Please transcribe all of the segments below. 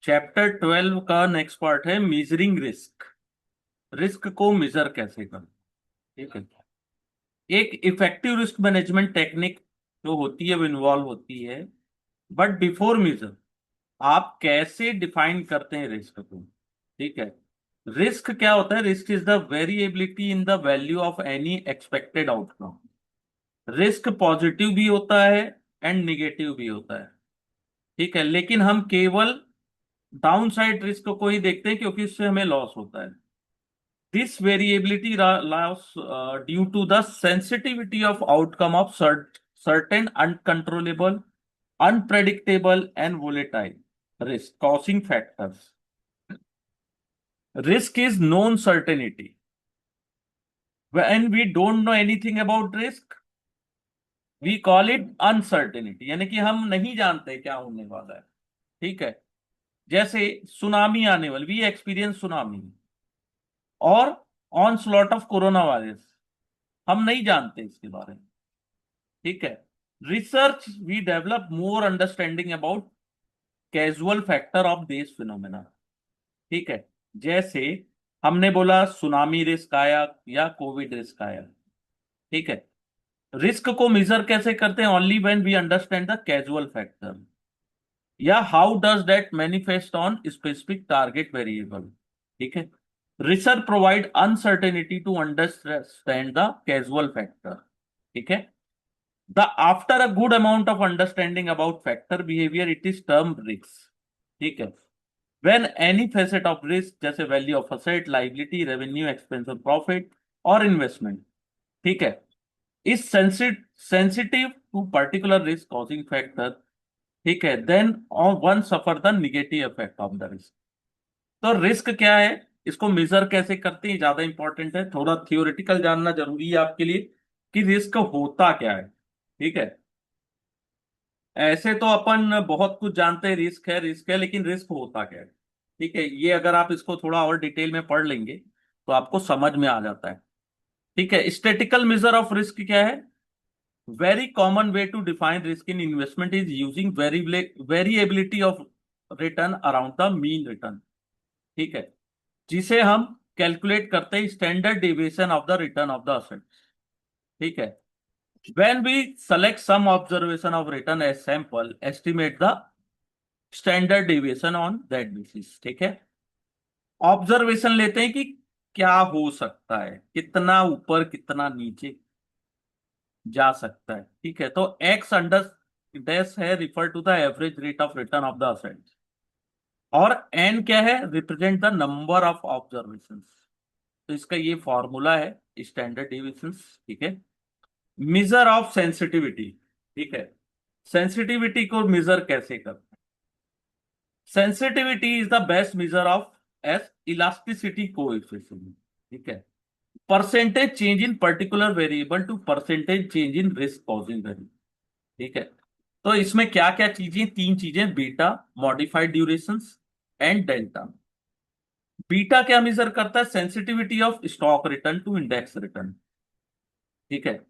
Chapter 12 का next part है measuring risk. Risk को मेजर कैसे करें। ठीक है। एक इफेक्टिव रिस्क मैनेजमेंट टेक्निक जो होती है वो इन्वॉल्व होती है। बट बिफोर मेजर आप कैसे डिफाइन करते हैं रिस्क को। ठीक है। रिस्क क्या होता है? Risk is the variability in the value of any expected outcome. Risk positive भी होता है एंड निगेटिव भी होता है। ठीक है, लेकिन हम केवल डाउन साइड रिस्क को ही देखते हैं क्योंकि इससे हमें लॉस होता है। This variability allows due to the sensitivity of outcome of certain uncontrollable, unpredictable, and volatile risk causing factors. Risk is known certainty. When we don't know anything about risk, we call it uncertainty. यानी कि हम नहीं जानते क्या होने वाला है। ठीक है। जैसे सुनामी आने वाली, वी एक्सपीरियंस सुनामी, और onslaught of corona virus, हम नहीं जानते इसके बारे में। ठीक है। Research we develop more understanding about casual factor of this phenomena. ठीक है। जैसे हमने बोला सुनामी रिस्क आया या कोविड रिस्क आया। ठीक है। रिस्क को मेजर कैसे करते हैं? Only when we understand the causal factor, या how does that manifest on specific target variable. ठीक है। Research provide uncertainty to understand the causal factor. ठीक है। The after a good amount of understanding about factor behavior, it is termed risk. ठीक है। When any facet of risk जैसे value of asset, liability, revenue, expense or profit और investment, ठीक है, is sensitive to particular risk causing factor, ठीक है, then one suffer the negative effect of the risk. तो risk क्या है, इसको मेजर कैसे करते हैं, ज्यादा इंपॉर्टेंट है। थोड़ा थियोरेटिकल जानना जरूरी है आपके लिए कि रिस्क होता क्या है। ठीक है। ऐसे तो अपन बहुत कुछ जानते हैं, रिस्क है, लेकिन रिस्क होता क्या है। ठीक है, ये अगर आप इसको थोड़ा और डिटेल में पढ़ लेंगे तो आपको समझ में आ जाता है। ठीक है। स्टैटिकल मेजर ऑफ रिस्क क्या है? Very common way to define risk in investment is using variability of return around the mean return. ठीक है। जिसे हम कैलकुलेट करते हैं standard deviation of the return of the assets. ठीक है। When we select some observation of return as sample, estimate the standard deviation on that basis. ठीक है। ऑब्जर्वेशन लेते हैं कि क्या हो सकता है, कितना ऊपर कितना नीचे जा सकता है। ठीक है। तो एक्स अंडर डैश है refer to the average rate of return of the assets, और एन क्या है? Represent the number of observation. तो इसका ये फॉर्मूला है स्टैंडर्ड डेविएशन। ठीक है। Measure of sensitivity. ठीक है। सेंसिटिविटी को मेजर कैसे करते हैं? Sensitivity is the best measure of as elasticity coefficient. ठीक है। Percentage change in particular variable to percentage change in risk causing variable. ठीक है। तो इसमें क्या क्या चीजें, तीन चीजें, beta, modified duration and delta. Beta क्या मेजर करता है? Sensitivity of stock return to index return. ठीक है।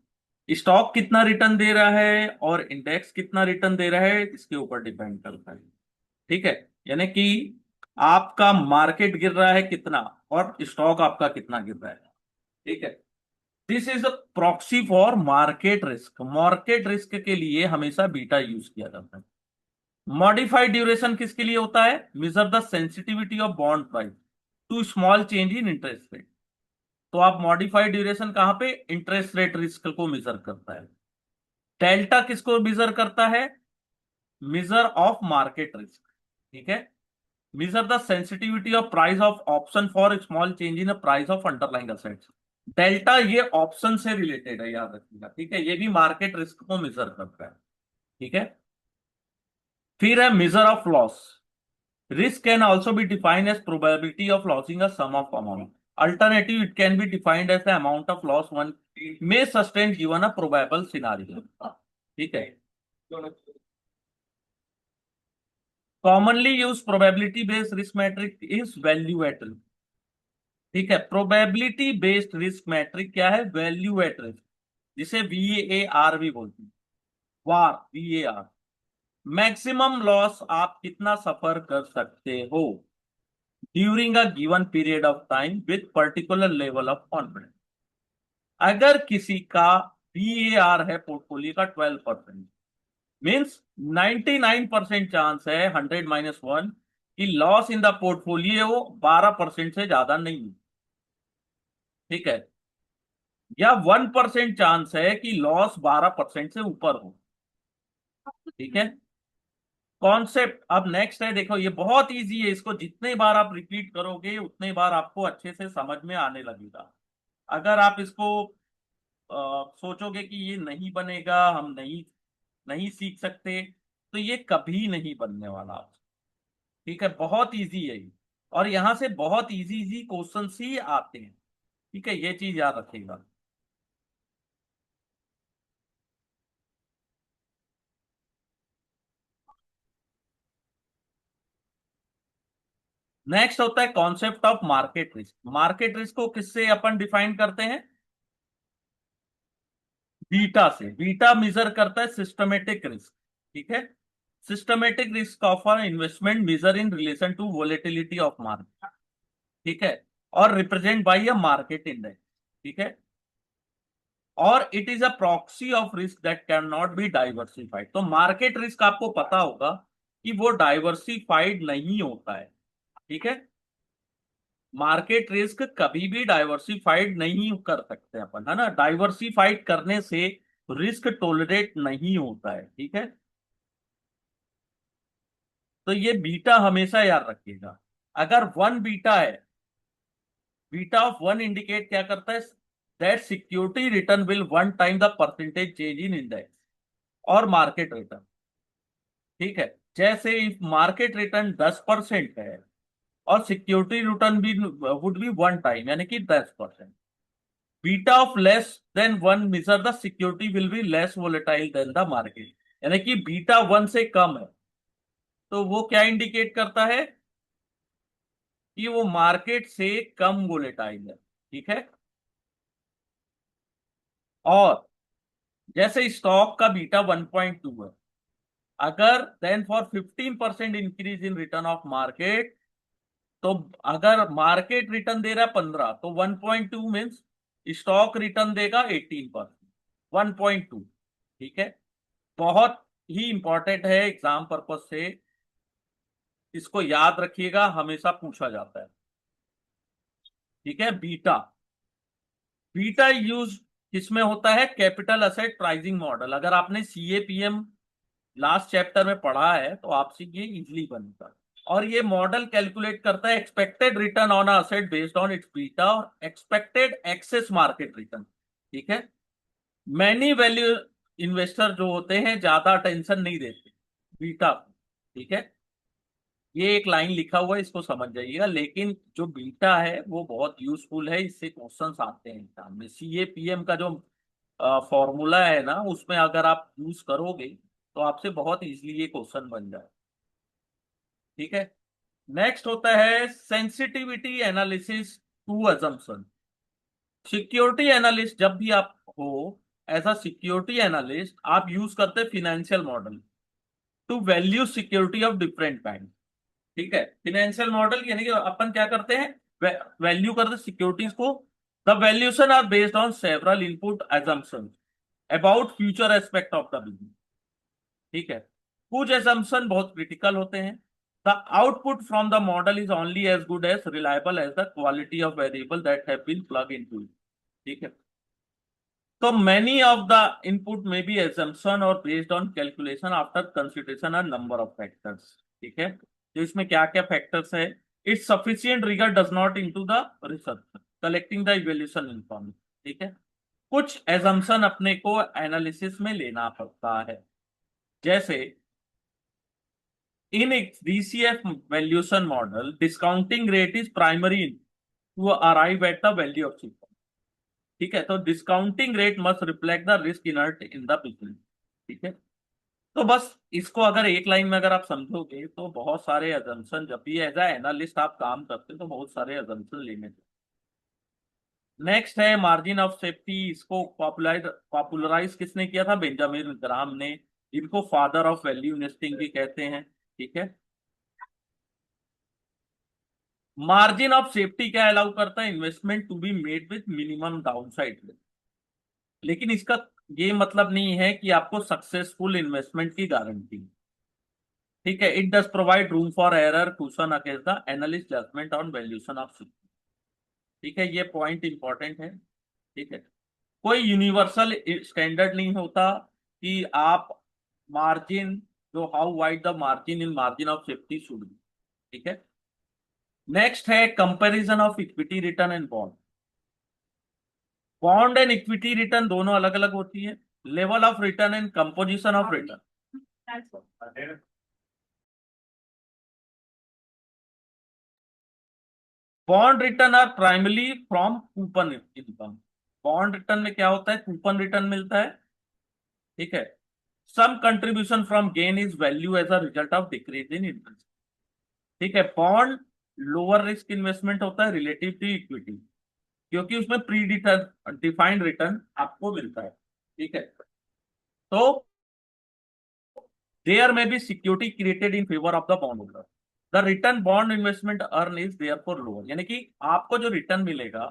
स्टॉक कितना रिटर्न दे रहा है और इंडेक्स कितना रिटर्न दे रहा है, इसके ऊपर डिपेंड करता है। ठीक है। यानी कि आपका मार्केट गिर रहा है कितना और स्टॉक आपका कितना गिर रहा है। ठीक है। This is a proxy for market risk. Market risk के लिए हमेशा बीटा यूज किया जाता है। मॉडिफाइड ड्यूरेशन किसके लिए होता है? Measure the sensitivity of bond price to small change in interest rate. तो आप मॉडिफाइड ड्यूरेशन कहां पे? इंटरेस्ट रेट रिस्क को मेजर करता है। डेल्टा किसको मेजर करता है? Measure of market risk. ठीक है। measure the sensitivity of price of option for a small change in the price of underlying assets। Delta ये ऑप्शन से रिलेटेड है, याद रखिएगा। ठीक है। ये भी मार्केट रिस्क को मेजर करता है। ठीक है। फिर है measure of loss. Risk can also be defined as probability of losing a sum of amount. Alternative it can be defined as the amount of loss one may sustain given a probable scenario. ठीक है। Commonly use probability based risk metric is value at risk. ठीक है। Probability based risk metric क्या है? Value at risk, जिसे VAR भी बोलते हैं। वार, VAR। मैक्सिमम लॉस आप कितना सफर कर सकते हो during a given period of time with particular level of confidence. अगर किसी का बीएआर है पोर्टफोलियो का 12%, मीन्स 99% चांस है, 100 - 1, कि लॉस इन द पोर्टफोलियो 12% से ज्यादा नहीं है। ठीक है। या 1% चांस है कि लॉस 12% से ऊपर हो। ठीक है। कॉन्सेप्ट अब नेक्स्ट है, देखो ये बहुत इजी है, इसको जितने बार आप रिपीट करोगे उतने बार आपको अच्छे से समझ में आने लगेगा। अगर आप इसको सोचोगे कि ये नहीं बनेगा, हम नहीं नहीं सीख सकते, तो ये कभी नहीं बनने वाला आपसे। ठीक है, बहुत इजी है ये। और यहां से बहुत इजी इजी क्वेश्चंस ही आते हैं। ठीक है, ये चीज याद रखिएगा। नेक्स्ट होता है concept of market risk. Market risk को किससे अपन डिफाइन करते हैं? बीटा से। बीटा मेजर करता है सिस्टमेटिक रिस्क। ठीक है। Systematic risk of a investment measure in relation to volatility of market. ठीक है। और represent by a market index. ठीक है। और it is a proxy of risk that can not be diversified. तो मार्केट रिस्क आपको पता होगा कि वो डाइवर्सिफाइड नहीं होता है। ठीक है। मार्केट रिस्क कभी भी डाइवर्सिफाइड नहीं कर सकते अपन, है ना। डाइवर्सिफाइड करने से रिस्क टोलरेट नहीं होता है। ठीक है। तो ये बीटा हमेशा याद रखिएगा। अगर 1 बीटा है, बीटा ऑफ 1 इंडिकेट क्या करता है? That security return will 1 time the percentage change in index और मार्केट रिटर्न। ठीक है। जैसे मार्केट रिटर्न 10% है और सिक्योरिटी रिटर्न भी वुड बी 1 टाइम, यानी कि 10%। Beta of less than 1 measure the security will be less volatile than the market. यानी कि बीटा 1 से कम है, तो वो क्या इंडिकेट करता है? कि वो मार्केट से कम वोलेटाइल है। ठीक है। और जैसे स्टॉक का बीटा 1.2 है, अगर then for 15% increase in return of market, तो अगर मार्केट रिटर्न दे रहा है 15, तो 1.2 मीन्स स्टॉक रिटर्न देगा 18%। 1.2। ठीक है। बहुत ही इंपॉर्टेंट है एग्जाम पर्पज से, इसको याद रखिएगा, हमेशा पूछा जाता है। ठीक है। बीटा। बीटा यूज किसमें होता है? Capital asset pricing model. अगर आपने सीएपीएम लास्ट चैप्टर में पढ़ा है तो आपसे ये इजीली बनता। और ये मॉडल कैलकुलेट करता है expected return on asset based on it's beta और एक्सपेक्टेड एक्सेस मार्केट रिटर्न। ठीक है। मैनी वैल्यू इन्वेस्टर जो होते हैं ज्यादा टेंशन नहीं देते बीटा को। ठीक है। ये एक लाइन लिखा हुआ है, इसको समझ जाइएगा। लेकिन जो बीटा है वो बहुत यूजफुल है, इससे क्वेश्चंस आते हैं एग्जाम में। सीएपीएम का जो फॉर्मूला है ना, उसमें अगर आप यूज करोगे तो आपसे बहुत इजीली ये क्वेश्चन बन जाए। ठीक है। नेक्स्ट होता है sensitivity analysis to assumption. Security analyst जब भी आप हो, एज अ सिक्योरिटी एनालिस्ट आप यूज करते हैं financial model to value security of different bank. ठीक है। फिनेंशियल मॉडल यानी कि अपन क्या करते हैं? वैल्यू करते सिक्योरिटीज को। The valuation are based on several input assumptions about future aspect of the business. ठीक है। कुछ assumption बहुत क्रिटिकल होते हैं। The output from the model is only as good as reliable as the quality of variable that have been plug into it. ठीक है। तो many of the input may be assumption और based on calculation after consideration are number of factors. ठीक है। तो इसमें क्या क्या फैक्टर्स है? It's sufficient rigour does not into the research collecting the evaluation information. ठीक है। कुछ assumption अपने को एनालिसिस में लेना पड़ता है। जैसे in its DCF valuation model, discounting rate is primary to arrive at the value of chip। ठीक है। तो discounting rate must reflect the risk inert in the business. ठीक है। तो बस इसको अगर एक लाइन में अगर आप समझोगे तो बहुत सारे अजम्पशन, जब भी एज ए एनालिस्ट आप काम करते हैं तो बहुत सारे अजम्पशन लेने थे। नेक्स्ट है मार्जिन ऑफ सेफ्टी। इसको पॉपुलराइज किसने किया था? बेंजामिन ग्राम ने। इनको फादर ऑफ वैल्यू इन्वेस्टिंग भी कहते हैं। ठीक है। मार्जिन ऑफ सेफ्टी क्या अलाउ करता है? Investment to be made with minimum downside. लेकिन इसका ये मतलब नहीं है कि आपको सक्सेसफुल इन्वेस्टमेंट की गारंटी। ठीक है। It does provide room for error question against the analyst judgement on valuation of. ठीक है, ये पॉइंट इंपॉर्टेंट है। ठीक है। कोई यूनिवर्सल स्टैंडर्ड नहीं होता कि आप मार्जिन, जो how wide the margin in margin of safety should be. ठीक है। नेक्स्ट है comparison of equity return and bond. Bond and equity return दोनों अलग अलग होती है। Level of return and composition of return. Bond return are primarily from coupon income. Bond return में क्या होता है? कूपन रिटर्न मिलता है। ठीक है। Some contribution from gain is value as a result of decrease in interest. ठीक है। बॉन्ड लोअर रिस्क इन्वेस्टमेंट होता है रिलेटिव टू इक्विटी, क्योंकि उसमें प्री डिफाइंड रिटर्न आपको मिलता है। ठीक है। तो there may be security created in favour of the bond holder. The return bond investment earn is therefore lower, यानी कि आपको जो रिटर्न मिलेगा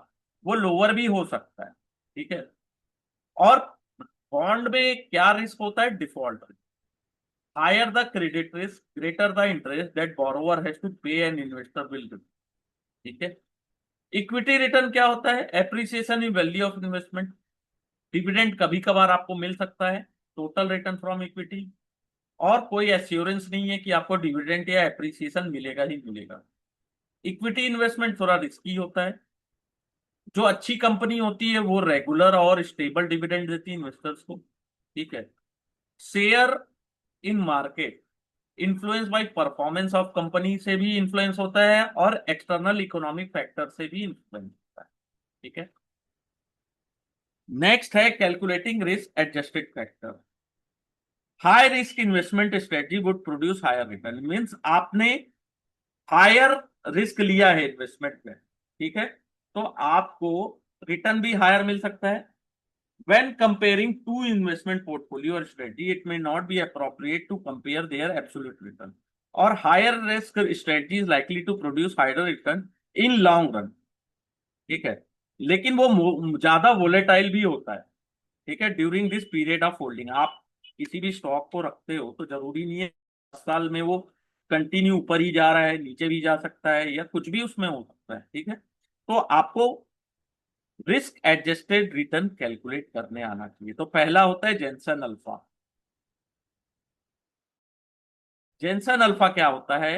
वो लोअर भी हो सकता है। ठीक है। और बॉन्ड में क्या रिस्क होता है? Default. Higher the credit risk greater the interest that borrower has to pay and investor will. ठीक है। इक्विटी रिटर्न क्या होता है? Appreciation in value of investment. Dividend कभी कभार आपको मिल सकता है, टोटल रिटर्न फ्रॉम इक्विटी। और कोई एश्योरेंस नहीं है कि आपको डिविडेंड या एप्रिसिएशन मिलेगा ही मिलेगा। इक्विटी इन्वेस्टमेंट थोड़ा रिस्की होता है। जो अच्छी कंपनी होती है वो रेगुलर और स्टेबल डिविडेंड देती है इन्वेस्टर्स को। ठीक है। Share in market influence by performance of company से भी इन्फ्लुएंस होता है और एक्सटर्नल इकोनॉमिक फैक्टर से भी इन्फ्लुएंस होता है। ठीक है। नेक्स्ट है calculating risk adjusted factor. High risk investment strategy would produce higher return, means आपने हायर रिस्क लिया है इन्वेस्टमेंट में। ठीक है। तो आपको रिटर्न भी हायर मिल सकता है। When comparing two investment portfolio or strategy, it may not be appropriate to compare their absolute return. Or higher risk strategy is likely to produce higher return in long run. ठीक है। लेकिन वो ज्यादा volatile भी होता है। ठीक है। During this period of holding, आप किसी भी स्टॉक को रखते हो तो जरूरी नहीं है 10 साल में वो कंटिन्यू ऊपर ही जा रहा है, नीचे भी जा सकता है या कुछ भी उसमें हो सकता है। ठीक है। तो आपको रिस्क एडजस्टेड रिटर्न कैलकुलेट करने आना चाहिए। तो पहला होता है जेनसन अल्फा। जेनसन अल्फा क्या होता है?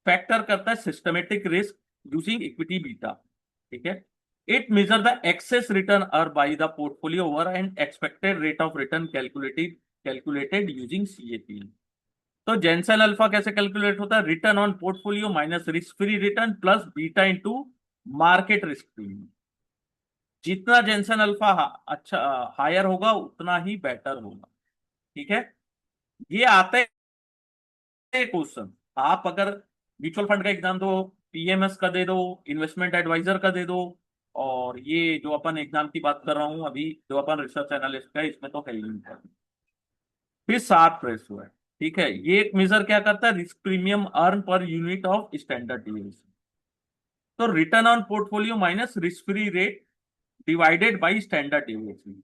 फैक्टर करता है systematic risk using equity beta. ठीक है। It measure the excess return earn by the portfolio over and expected rate of return calculated using CAP. तो जेनसन अल्फा कैसे कैलकुलेट होता है? Return on portfolio minus risk free return plus beta into market risk premium. जितना Jensen alpha अच्छा higher होगा उतना ही better होगा। ठीक है। ये आते हैं क्वेश्चन। आप अगर म्यूचुअल फंड का एग्जाम दो, पीएमएस का दे दो, इन्वेस्टमेंट एडवाइजर का दे दो, और ये जो अपन एग्जाम की बात कर रहा हूं अभी, जो अपन रिसर्च एनालिस्ट का है, इसमें तो है ही नहीं। फिर सात रेशो है। ठीक है। ये एक मेजर क्या करता है? Risk premium earn per unit of standard deviation. तो return on portfolio minus risk free rate divided by standard deviation.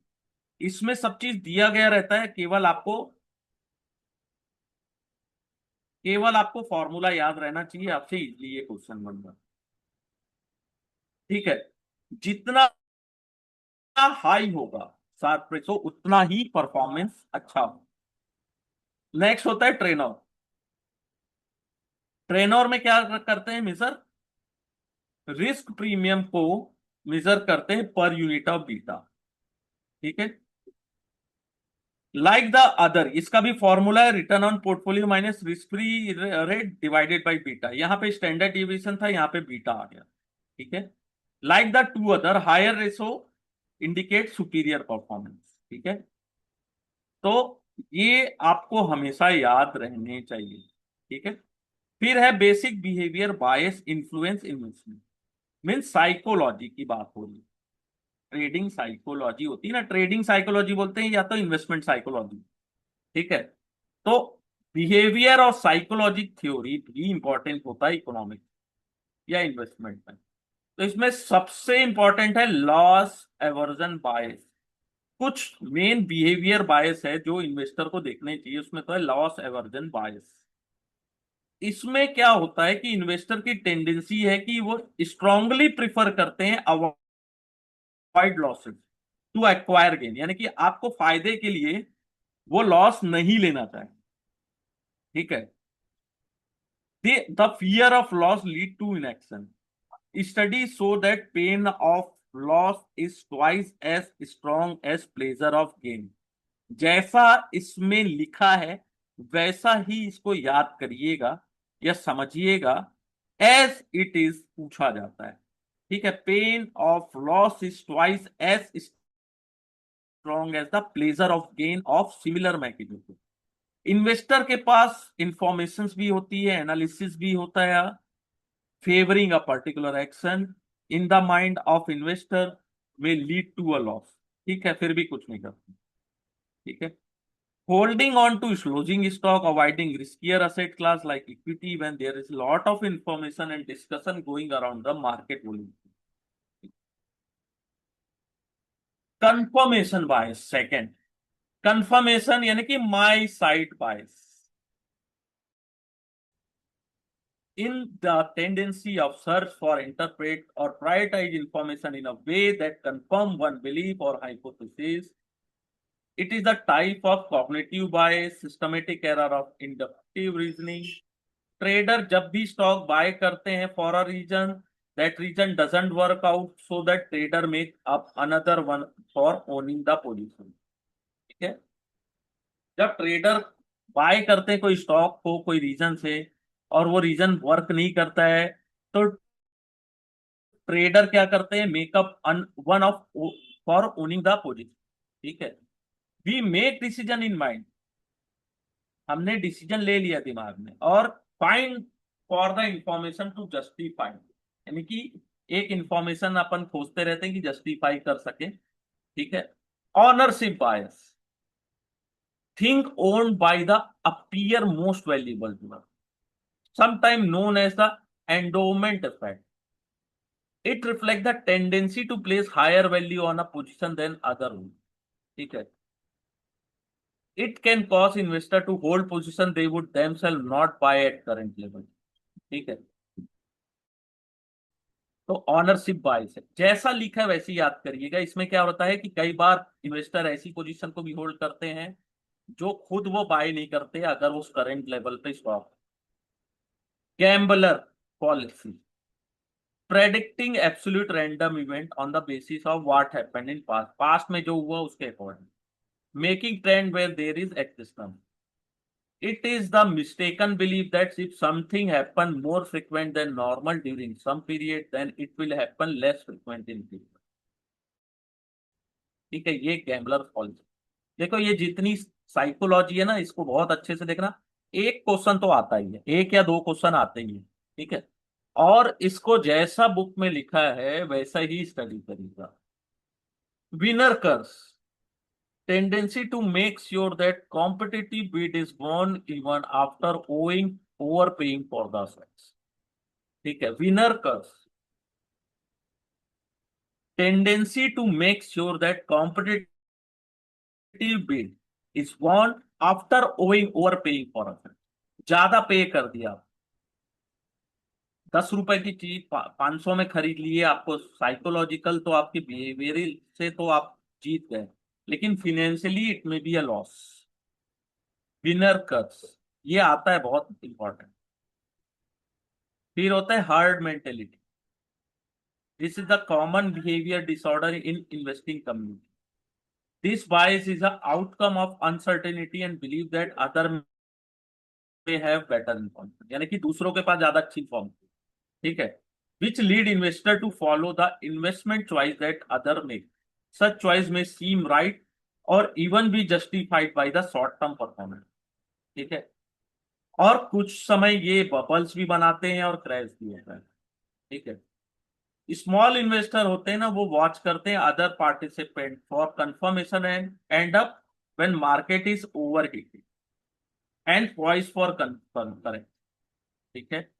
इसमें सब चीज दिया गया रहता है, केवल आपको फॉर्मूला याद रहना चाहिए, आपसे इजली ये क्वेश्चन बन रहा है। ठीक है। जितना हाई होगा शार्प रेशो उतना ही परफॉर्मेंस अच्छा हो। नेक्स्ट होता है ट्रेनर। ट्रेनर में क्या करते हैं मेजर? रिस्क प्रीमियम को मेजर करते हैं पर यूनिट ऑफ बीटा। ठीक है। लाइक द अदर, इसका भी फॉर्मूला है return on portfolio minus risk free rate divided by beta. यहां पे स्टैंडर्ड डिविएशन था, यहां पे बीटा आ गया। ठीक है। Like the two other higher ratio indicate superior performance. ठीक है। तो ये आपको हमेशा याद रहने चाहिए। ठीक है। फिर है बेसिक बिहेवियर बायस इन्फ्लुएंस इन्वेस्टमेंट। मीन्स साइकोलॉजी की बात हो रही है। ट्रेडिंग साइकोलॉजी होती है ना, ट्रेडिंग साइकोलॉजी बोलते हैं या तो इन्वेस्टमेंट साइकोलॉजी। ठीक है। तो बिहेवियर और साइकोलॉजी थ्योरी भी इंपॉर्टेंट होता है इकोनॉमिक्स या इन्वेस्टमेंट में। तो इसमें सबसे इंपॉर्टेंट है लॉस एवर्जन बायस। कुछ मेन बिहेवियर बायस है जो इन्वेस्टर को देखने चाहिए, उसमें तो है लॉस एवर्जन बायस। इसमें क्या होता है कि इन्वेस्टर की टेंडेंसी है कि वो स्ट्रांगली प्रिफर करते हैं avoid losses to acquire gain, यानी कि आपको फायदे के लिए वो लॉस नहीं लेना चाहे। ठीक है। The fear of loss lead to inaction. Studies show that pain of loss is twice as strong as pleasure of gain. जैसा इसमें लिखा है वैसा ही इसको याद करिएगा या समझिएगा। एज इट इज पूछा जाता है। ठीक है। Pain of loss is twice as strong as the pleasure of gain of similar magnitude. Investor के पास इंफॉर्मेशन भी होती है, एनालिसिस भी होता है। Favoring a particular action in the mind of investor may lead to a loss। ठीक है, फिर भी कुछ नहीं करते। ठीक है। Holding on to closing stock, avoiding riskier asset class like equity when there is lot of information and discussion going around the market volume। Confirmation bias second. Confirmation यानी कि my side bias in the tendency of search for interpret or prioritize information in a way that confirm one belief or hypothesis। It is a type of cognitive bias, systematic error of inductive reasoning। Trader जब भी stock buy करते हैं for a reason, that reason doesn't work out, so that trader make up another one for owning the position. ठीक है। जब trader bye करते हैं कोई स्टॉक को कोई रीजन से और वो रीजन वर्क नहीं करता है, तो ट्रेडर क्या करते हैं, make up one of for owning the position. ठीक है। We make decision in mind, हमने डिसीजन ले लिया दिमाग में, और find for the information to justify, यानी कि एक इंफॉर्मेशन अपन खोजते रहते हैं कि जस्टिफाई कर सके। ठीक है। Ownership bias, thing owned by the appear most valuable to us, sometime known as the endowment effect। It reflects the tendency to place higher value on a position than other one। ठीक है। It can cause investor to hold position they would themselves not buy at current level। ठीक है। तो ownership बाइस है, जैसा लिखा है वैसे ही याद करिएगा। इसमें क्या होता है कि कई बार इन्वेस्टर ऐसी पोजीशन को भी होल्ड करते हैं जो खुद वो बाय नहीं करते अगर उस करंट लेवल पे stock. Gambler policy, predicting absolute random event on the basis of what happened in past, past में जो हुआ उसके according. Making trend where there is existence. It is the mistaken belief that if something happen more frequent than normal during some period, then it will happen less frequent in future। ठीक है। ये gambler policy. देखो ये जितनी psychology है ना, इसको बहुत अच्छे से देखना। एक क्वेश्चन तो आता ही है, एक या दो क्वेश्चन आते ही है। ठीक है। और इसको जैसा बुक में लिखा है वैसा ही स्टडी करिएगा। Winner curse, tendency to make sure that competitive bid is won even after owing overpaying for the assets। ठीक है। Winner curse, tendency to make sure that competitive bid is won after owing overpaying for assets। ज्यादा पे कर दिया, 10 रुपए की चीज 500 में खरीद लिए, आपको साइकोलॉजिकल तो आपकी बिहेवियरल से तो आप जीत गए, लेकिन फिनेंशियली इट में बी अ लॉस। विनर कर्स ये आता है, बहुत इंपॉर्टेंट। फिर होता है herd mentality. This is the common behaviour disorder in investing community. This bias is a outcome of uncertainty and believe that other में हैव बेटर इन्फॉर्मेशन, यानी कि दूसरों के पास ज्यादा अच्छी इन्फॉर्मेशन। ठीक है। Which lead investor to follow the investment choice that other make. Such choice may seem right और even be justified by the short term performance. ठीक है। और कुछ समय ये बबल्स भी बनाते हैं और क्रैश भी होता है। ठीक है। स्मॉल इन्वेस्टर होते हैं ना, वो वॉच करते हैं other participant for confirmation and and up when market is over heating. And voice for correct, ठीक है।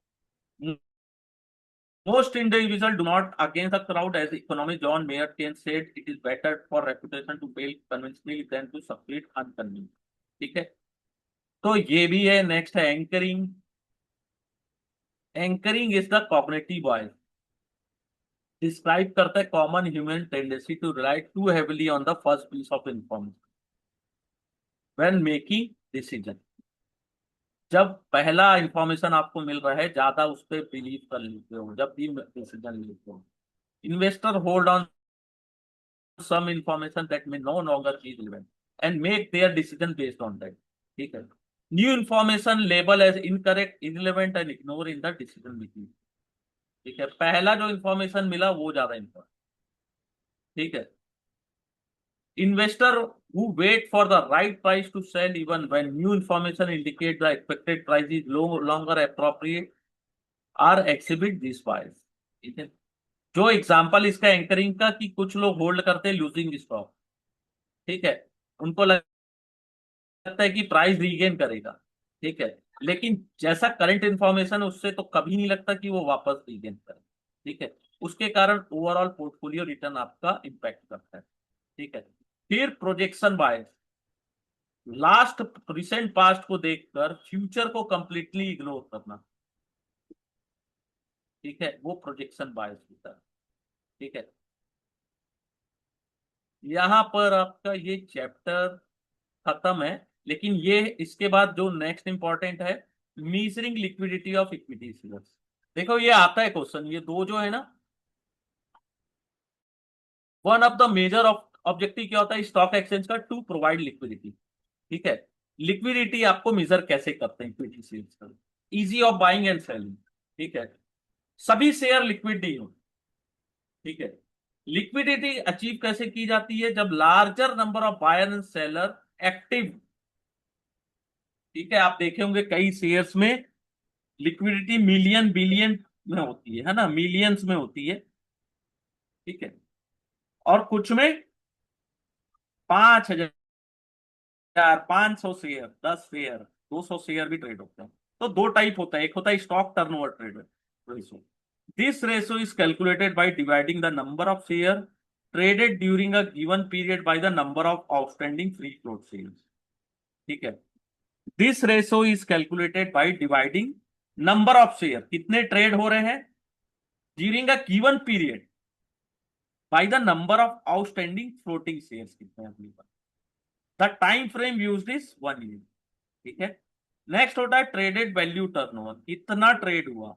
Most individuals do not against the crowd, as economist John Maynard Keynes said, it is better for reputation to fail convincingly than to succeed unconvincingly, ठीक है। तो ये भी है। Next है anchoring. Anchoring is the cognitive bias, describe करता है common human tendency to rely too heavily on the first piece of information when making decision. जब पहला इंफॉर्मेशन आपको मिल रहा है, ज्यादा उस पर बिलीव कर लेते हो जब भी डिसीजन लेते हो। Investor hold on some information that may no longer be relevant and make their decision based on that, ठीक है। New information label as incorrect, irrelevant and ignore in the decision making, ठीक है। पहला जो information मिला वो ज्यादा important, ठीक है। Investor who wait for the right price to sell even when new information indicate the expected price is no longer appropriate or exhibit this bias, ठीक है। जो एग्जांपल इसका एंकरिंग का कि कुछ लोग होल्ड करते हैं लूजिंग स्टॉक, ठीक है। उनको लगता है कि प्राइस रीगेन करेगा, ठीक है। लेकिन जैसा करंट इंफॉर्मेशन उससे तो कभी नहीं लगता कि वो वापस रीगेन करे, ठीक है। उसके कारण ओवरऑल पोर्टफोलियो रिटर्न आपका इंपैक्ट करता है, ठीक है। फिर प्रोजेक्शन बायस, लास्ट रिसेंट पास्ट को देखकर फ्यूचर को कंप्लीटली इग्नोर करना, ठीक है, वो प्रोजेक्शन बायस होता है, ठीक है। यहां पर आपका ये चैप्टर खत्म है। लेकिन ये इसके बाद जो नेक्स्ट इंपॉर्टेंट है, measuring liquidity of equity shares. देखो ये आता है क्वेश्चन, ये दो जो है ना, one of the measure of objective क्या होता है स्टॉक एक्सचेंज का, टू प्रोवाइड लिक्विडिटी, ठीक है। लिक्विडिटी आपको मेजर कैसे करते हैं इक्विटी शेयर्स का, easy of buying and selling, ठीक है। सभी शेयर लिक्विडिटी हो, ठीक है। लिक्विडिटी अचीव कैसे की जाती है, जब larger number of buyer and seller active, ठीक है। आप देखे होंगे कई शेयर्स में लिक्विडिटी मिलियन बिलियन में होती है ना, मिलियंस में होती है, ठीक है। और कुछ में 5,000, 500 शेयर, 10 शेयर, 200 शेयर भी ट्रेड होते हैं। तो दो टाइप होता है, एक होता है stock turnover trade ratio. This ratio is calculated by dividing the number of share traded during a given period by the number of outstanding free float shares, ठीक है। This ratio is calculated by dividing number of share, कितने trade हो रहे हैं during a given period, by the number of outstanding floating shares, कितने हैं अपने पास। The time frame used is 1 year, ठीक है। नेक्स्ट होता है ट्रेडेड वैल्यू टर्नओवर, कितना ट्रेड हुआ,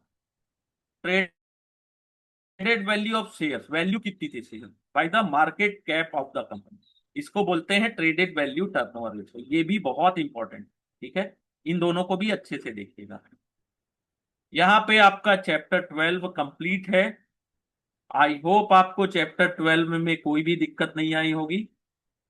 traded value of shares, value कितनी थी share by the market cap of the company, इसको बोलते हैं ट्रेडेड वैल्यू टर्नओवर रेशियो। ये भी बहुत इंपॉर्टेंट, ठीक है। इन दोनों को भी अच्छे से देखिएगा। यहाँ पे आपका चैप्टर 12 कंप्लीट है। आई होप आपको चैप्टर 12 में कोई भी दिक्कत नहीं आई होगी।